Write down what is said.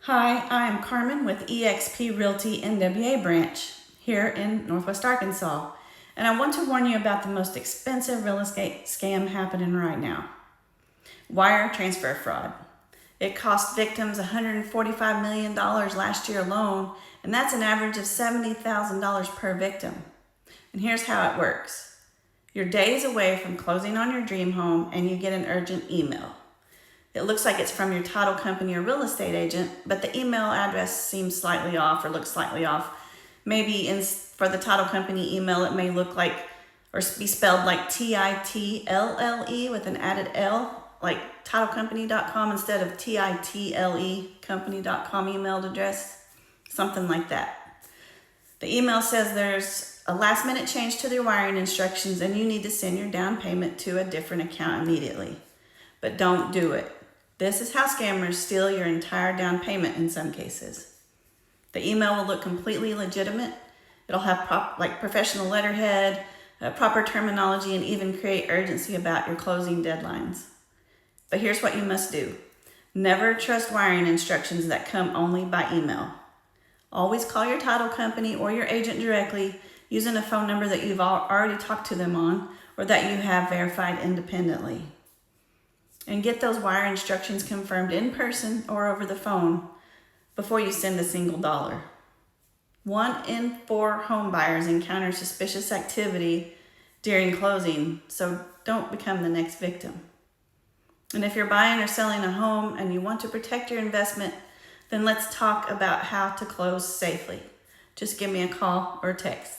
Hi, I am Carmen with eXp Realty NWA branch here in Northwest Arkansas, and I want to warn you about the most expensive real estate scam happening right now. Wire transfer fraud. It cost victims $145 million last year alone, and that's an average of $70,000 per victim. And here's how it works. You're days away from closing on your dream home and you get an urgent email. It looks like it's from your title company or real estate agent, but the email address seems slightly off or looks slightly off. Maybe for the title company email, it may look like or be spelled like TITLLE with an added L, like titlecompany.com instead of TITLE company.com email address, something like that. The email says there's a last minute change to the wiring instructions and you need to send your down payment to a different account immediately. But don't do it. This is how scammers steal your entire down payment in some cases. The email will look completely legitimate. It'll have professional letterhead, proper terminology, and even create urgency about your closing deadlines. But here's what you must do. Never trust wiring instructions that come only by email. Always call your title company or your agent directly using a phone number that you've already talked to them on or that you have verified independently. And get those wire instructions confirmed in person or over the phone before you send a single dollar. 1 in 4 home buyers encounter suspicious activity during closing, so don't become the next victim. And if you're buying or selling a home and you want to protect your investment, then let's talk about how to close safely. Just give me a call or text.